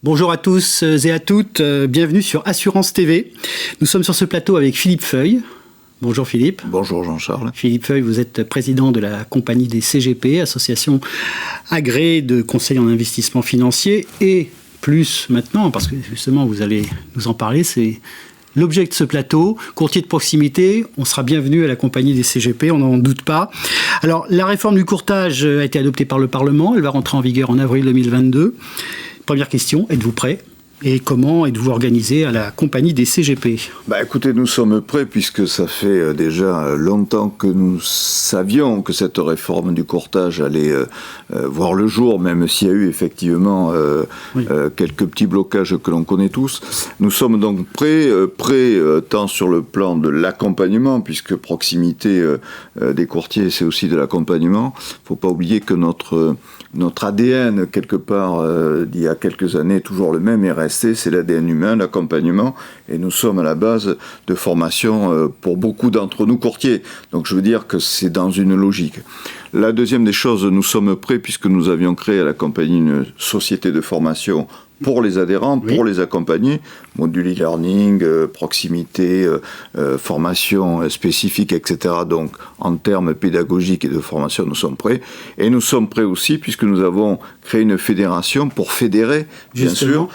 Bonjour à tous et à toutes, bienvenue sur Assurance TV. Nous sommes sur ce plateau avec Philippe Feuille. Bonjour Philippe. Bonjour Jean-Charles. Philippe Feuille, vous êtes président de la compagnie des CGP, association agréée de conseil en investissement financier, et plus maintenant, parce que justement vous allez nous en parler, c'est l'objet de ce plateau, courtier de proximité. On sera bienvenu à la compagnie des CGP, on n'en doute pas. Alors, la réforme du courtage a été adoptée par le Parlement, elle va rentrer en vigueur en avril 2022. Première question, êtes-vous prêt ? Et comment êtes-vous organisé à la compagnie des CGP ? Écoutez, nous sommes prêts puisque ça fait déjà longtemps que nous savions que cette réforme du courtage allait voir le jour, même s'il y a eu effectivement quelques petits blocages que l'on connaît tous. Nous sommes donc prêts tant sur le plan de l'accompagnement, puisque proximité des courtiers, c'est aussi de l'accompagnement. Il ne faut pas oublier que notre ADN, quelque part, d'il y a quelques années, est toujours le même et resté, c'est l'ADN humain, l'accompagnement, et nous sommes à la base de formation pour beaucoup d'entre nous courtiers. Donc je veux dire que c'est dans une logique. La deuxième des choses, nous sommes prêts puisque nous avions créé à la compagnie une société de formation pour les adhérents, pour les accompagner, module e-learning, proximité, formation spécifique, etc. Donc, en termes pédagogiques et de formation, nous sommes prêts. Et nous sommes prêts aussi, puisque nous avons créé une fédération pour fédérer, bien sûr,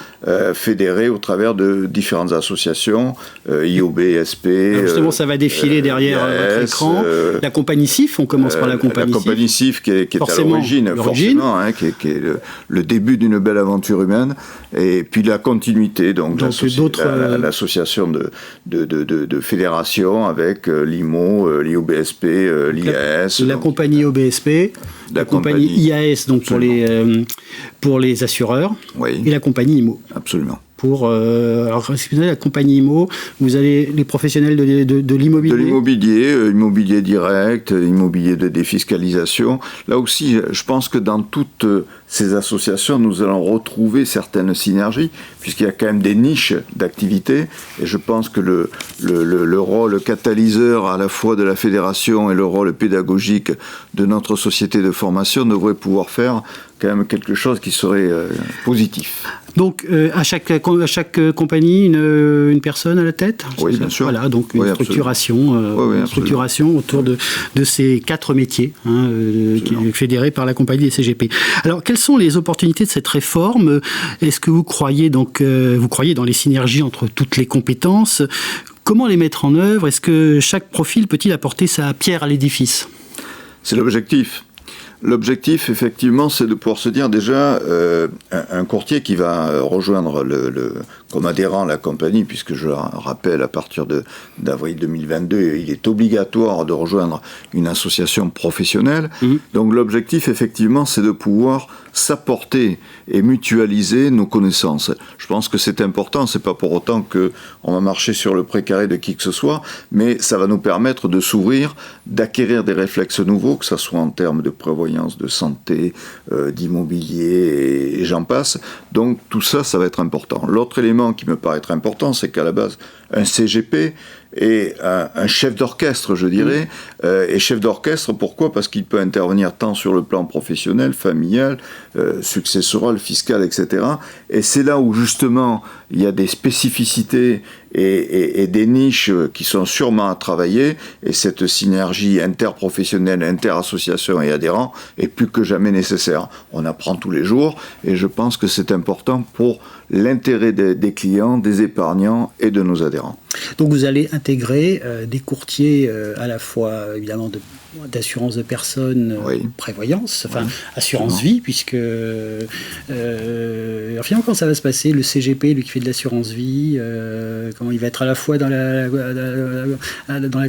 fédérer au travers de différentes associations, IOB, SP... Alors justement, ça va défiler derrière votre écran. La compagnie CIF, on commence par la compagnie CIF. La compagnie CIF qui est à l'origine, forcément, qui est le début d'une belle aventure humaine. Et puis la continuité, donc l'association de fédérations avec l'IMO, l'IOBSP, l'IAS. La compagnie IOBSP, la compagnie IAS donc pour les assureurs, et la compagnie IMO. Absolument. Alors, excusez-moi, la compagnie IMO, vous avez les professionnels de l'immobilier. De l'immobilier, immobilier direct, immobilier de défiscalisation. Là aussi, je pense que dans toutes ces associations, nous allons retrouver certaines synergies, puisqu'il y a quand même des niches d'activité. Et je pense que le rôle catalyseur à la fois de la fédération et le rôle pédagogique de notre société de formation devrait pouvoir faire quand même quelque chose qui serait positif. Donc, à chaque compagnie, une personne à la tête ? Oui, bien sûr. Voilà, donc une structuration autour de ces 4 métiers qui est fédérés par la compagnie des CGP. Alors, quelles sont les opportunités de cette réforme ? Est-ce que vous croyez dans les synergies entre toutes les compétences ? Comment les mettre en œuvre ? Est-ce que chaque profil peut-il apporter sa pierre à l'édifice ? C'est l'objectif. L'objectif, effectivement, c'est de pouvoir se dire déjà, un courtier qui va rejoindre comme adhérent la compagnie, puisque je le rappelle, à partir d'avril 2022, il est obligatoire de rejoindre une association professionnelle. Donc l'objectif, effectivement, c'est de pouvoir s'apporter et mutualiser nos connaissances. Je pense que c'est important, c'est pas pour autant qu'on va marcher sur le précaré de qui que ce soit, mais ça va nous permettre de s'ouvrir, d'acquérir des réflexes nouveaux, que ce soit en termes de prévoyance, de santé, d'immobilier et j'en passe. Donc tout ça, ça va être important. L'autre élément qui me paraît être important, c'est qu'à la base, un CGP est un chef d'orchestre, je dirais. Et chef d'orchestre, pourquoi ? Parce qu'il peut intervenir tant sur le plan professionnel, familial, successoral, fiscal, etc. Et c'est là où, justement, il y a des spécificités et des niches qui sont sûrement à travailler. Et cette synergie interprofessionnelle, interassociation et adhérents est plus que jamais nécessaire. On apprend tous les jours et je pense que c'est important pour l'intérêt des clients, des épargnants et de nos adhérents. Donc vous allez intégrer des courtiers à la fois évidemment d'assurance de personnes, prévoyance, assurance vie, puisque finalement comment ça va se passer, le CGP, lui qui fait de l'assurance vie, comment il va être à la fois dans la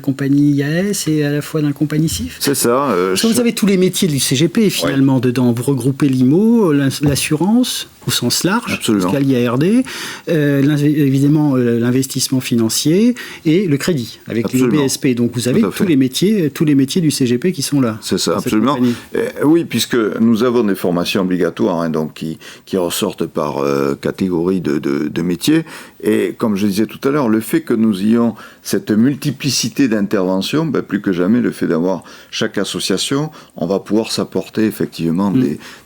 compagnie IAS et à la fois dans la compagnie CIF ? C'est ça. Vous avez tous les métiers du CGP finalement dedans, vous regroupez l'IMO, l'assurance au sens large, jusqu'à l'IARD, évidemment l'investissement financier et le crédit avec les BSP. Donc vous avez tous les métiers du CGP qui sont là. C'est ça, absolument. Oui, puisque nous avons des formations obligatoires donc qui ressortent par catégorie de métiers. Et comme je disais tout à l'heure, le fait que nous ayons cette multiplicité d'interventions, plus que jamais, le fait d'avoir chaque association, on va pouvoir s'apporter effectivement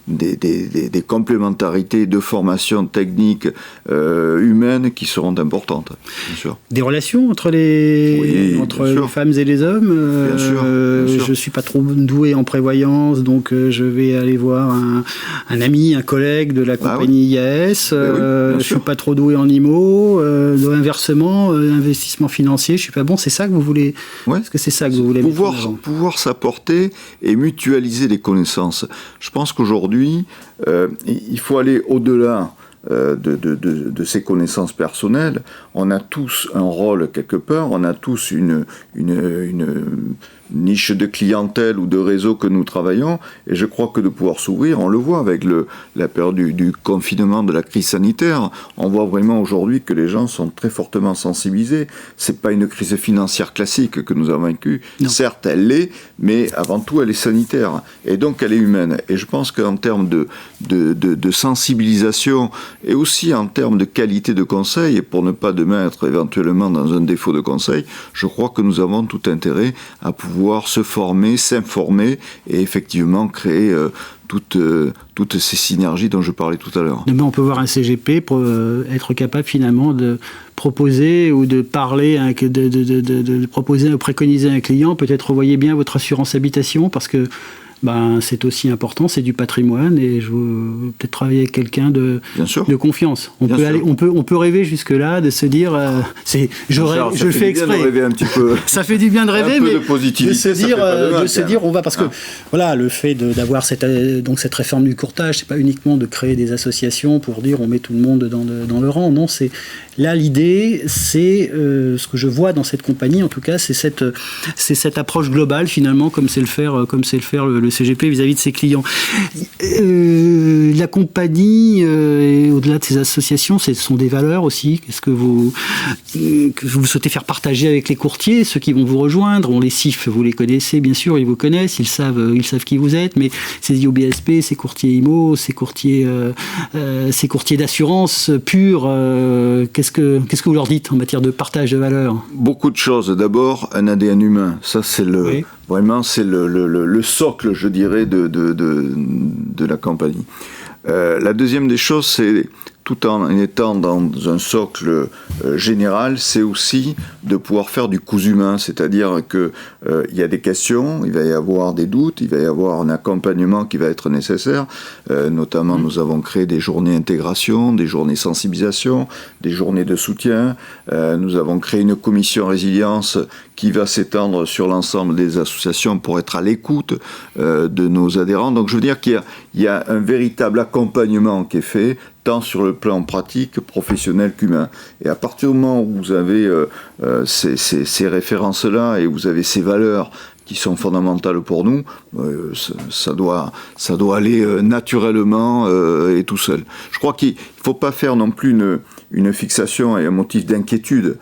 des complémentarités de formation technique humaine qui seront importantes, bien sûr. Des relations entre les femmes et les hommes. Bien sûr. Je suis pas trop doué en prévoyance, donc je vais aller voir un ami, un collègue de la compagnie IAS. Je suis pas trop doué en IMO. Inversement, investissement financier, je suis pas bon. C'est ça que vous voulez. Est-ce que c'est ça que vous voulez pouvoir s'apporter et mutualiser les connaissances. Je pense qu'aujourd'hui, il faut aller au-delà de ces connaissances personnelles. On a tous un rôle quelque part, on a tous une niche de clientèle ou de réseau que nous travaillons, et je crois que de pouvoir s'ouvrir, on le voit avec la période du confinement, de la crise sanitaire, on voit vraiment aujourd'hui que les gens sont très fortement sensibilisés. C'est pas une crise financière classique que nous avons vécue, certes elle l'est, mais avant tout elle est sanitaire, et donc elle est humaine, et je pense qu'en termes de sensibilisation, et aussi en termes de qualité de conseil, et pour ne pas demain être éventuellement dans un défaut de conseil, je crois que nous avons tout intérêt à pouvoir se former, s'informer et effectivement créer toutes ces synergies dont je parlais tout à l'heure. Demain, on peut voir un CGP pour être capable finalement de proposer ou de parler, de proposer ou préconiser à un client, peut-être revoyez bien votre assurance habitation parce que c'est aussi important, c'est du patrimoine et je veux peut-être travailler avec quelqu'un de confiance. On peut rêver jusque-là, de se dire, je le fais exprès. Ça fait du bien de rêver, mais de se dire, on va, parce que voilà, le fait d'avoir cette réforme du courtage, c'est pas uniquement de créer des associations pour dire on met tout le monde dans le rang. Non, c'est là l'idée, c'est ce que je vois dans cette compagnie, en tout cas, c'est cette approche globale finalement, comme c'est le faire le CGP vis-à-vis de ses clients. La compagnie, au-delà de ces associations, ce sont des valeurs aussi. Qu'est-ce que vous souhaitez faire partager avec les courtiers, ceux qui vont vous rejoindre? Les CIF, vous les connaissez, bien sûr, ils vous connaissent, ils savent qui vous êtes, mais ces IOBSP, ces courtiers IMO, ces courtiers d'assurance pure, qu'est-ce que vous leur dites en matière de partage de valeurs? Beaucoup de choses. D'abord, un ADN humain. Ça, c'est vraiment, c'est le socle, je dirais, de la compagnie. La deuxième des choses, c'est, tout en étant dans un socle général, c'est aussi de pouvoir faire du cousu humain, c'est-à-dire que il y a des questions, il va y avoir des doutes, il va y avoir un accompagnement qui va être nécessaire. Notamment, nous avons créé des journées intégration, des journées sensibilisation, des journées de soutien. Nous avons créé une commission résilience qui va s'étendre sur l'ensemble des associations pour être à l'écoute de nos adhérents. Donc, je veux dire qu'il y a un véritable accompagnement qui est fait, tant sur le plan pratique, professionnel qu'humain. Et à partir du moment où vous avez ces références-là et vous avez ces valeurs qui sont fondamentales pour nous, ça doit aller naturellement et tout seul. Je crois qu'il ne faut pas faire non plus une fixation et un motif d'inquiétude.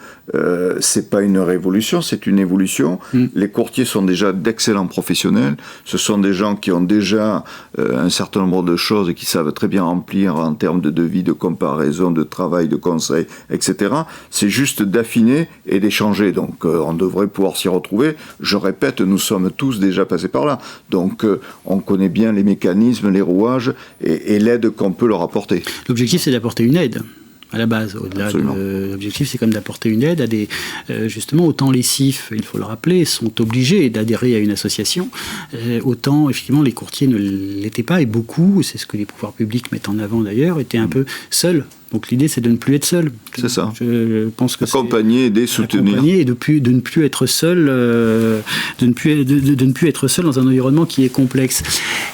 C'est pas une révolution, c'est une évolution. Les courtiers sont déjà d'excellents professionnels. Ce sont des gens qui ont déjà un certain nombre de choses et qui savent très bien remplir en termes de devis, de comparaison, de travail, de conseil, etc. C'est juste d'affiner et d'échanger. Donc on devrait pouvoir s'y retrouver. Je répète, nous sommes tous déjà passés par là. Donc on connaît bien les mécanismes, les rouages et l'aide qu'on peut leur apporter. L'objectif, c'est d'apporter une aide. À la base, au-delà de l'objectif, c'est comme d'apporter une aide à des... justement, autant les CIF, il faut le rappeler, sont obligés d'adhérer à une association, autant, effectivement, les courtiers ne l'étaient pas, et beaucoup, c'est ce que les pouvoirs publics mettent en avant d'ailleurs, étaient un peu seuls. Donc l'idée, c'est de ne plus être seul. C'est ça. Je pense que accompagner, aider, soutenir. Accompagner et de ne plus être seul, de ne plus être seul dans un environnement qui est complexe.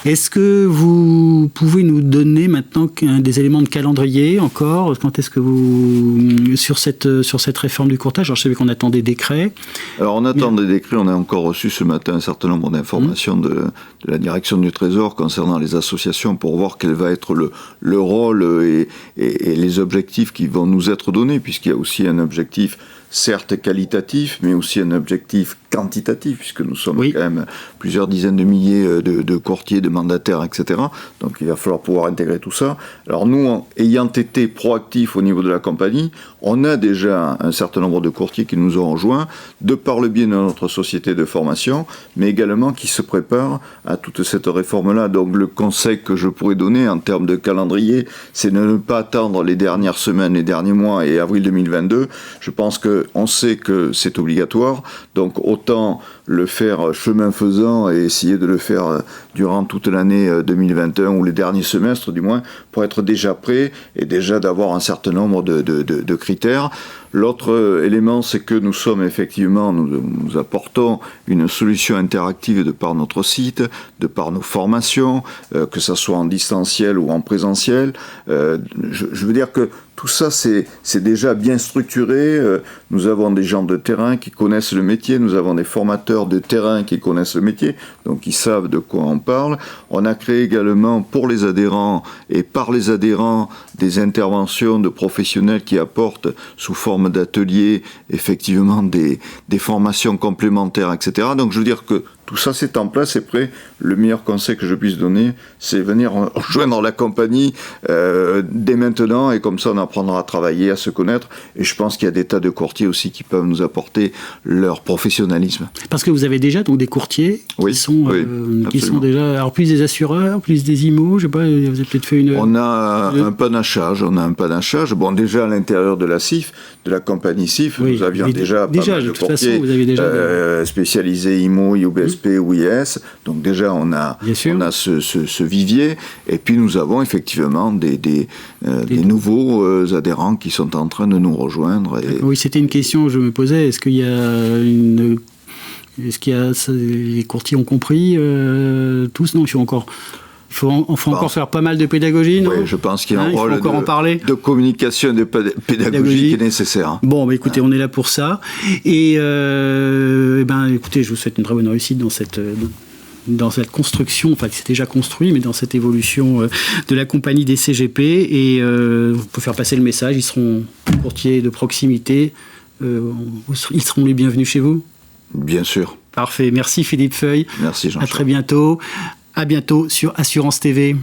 Est-ce que vous pouvez nous donner maintenant des éléments de calendrier encore? Quand est-ce que vous sur cette réforme du courtage? Alors je savais qu'on attend des décrets. Alors on attend des décrets. On a encore reçu ce matin un certain nombre d'informations de la direction du Trésor concernant les associations pour voir quel va être le rôle et les objectifs qui vont nous être donnés, puisqu'il y a aussi un objectif certes qualitatif, mais aussi un objectif quantitatif, puisque nous sommes quand même plusieurs dizaines de milliers de courtiers, de mandataires, etc. Donc il va falloir pouvoir intégrer tout ça. Alors nous, ayant été proactifs au niveau de la compagnie, on a déjà un certain nombre de courtiers qui nous ont rejoints, de par le biais de notre société de formation, mais également qui se préparent à toute cette réforme-là. Donc le conseil que je pourrais donner en termes de calendrier, c'est de ne pas attendre les dernières semaines, les derniers mois et avril 2022. Je pense qu'on sait que c'est obligatoire, donc autant le faire chemin faisant et essayer de le faire durant toute l'année 2021 ou les derniers semestres du moins, pour être déjà prêt et déjà d'avoir un certain nombre de critères. L'autre élément, c'est que nous sommes effectivement, nous apportons une solution interactive de par notre site, de par nos formations, que ça soit en distanciel ou en présentiel. Je veux dire que tout ça, c'est déjà bien structuré. Nous avons des gens de terrain qui connaissent le métier, nous avons des formateurs de terrain qui connaissent le métier, donc ils savent de quoi on parle. On a créé également pour les adhérents et par les adhérents des interventions de professionnels qui apportent sous forme d'ateliers effectivement des formations complémentaires, etc. Donc je veux dire que tout ça c'est en place et prêt. Le meilleur conseil que je puisse donner, c'est venir rejoindre la compagnie dès maintenant, et comme ça on apprendra à travailler, à se connaître. Et je pense qu'il y a des tas de courtiers aussi qui peuvent nous apporter leur professionnalisme. Parce que vous avez déjà donc des courtiers qui sont déjà, alors plus des assureurs, plus des IMO, je sais pas, vous avez peut-être fait une... On a un panachage, Bon, déjà à l'intérieur de la CIF, de la compagnie CIF, nous avions déjà pas mal de courtiers spécialisés IMO, IOBSP ou IS. Donc déjà on a ce vivier, et puis nous avons effectivement des nouveaux adhérents qui sont en train de nous rejoindre. Oui, c'était une question que je me posais. Est-ce qu'il y a les courtiers ont compris tous? Non, il faut encore faire pas mal de pédagogie, non? Oui, je pense qu'il y a un rôle de communication et de pédagogie qui est nécessaire. Bon, bah, écoutez, on est là pour ça. Et écoutez, je vous souhaite une très bonne réussite dans cette construction, enfin c'est déjà construit, mais dans cette évolution de la compagnie des CGP. Et vous pouvez faire passer le message, ils seront courtiers de proximité, ils seront les bienvenus chez vous? Bien sûr. Parfait, merci Philippe Feuille. Merci Jean-Charles. À très bientôt. À bientôt sur Assurance TV.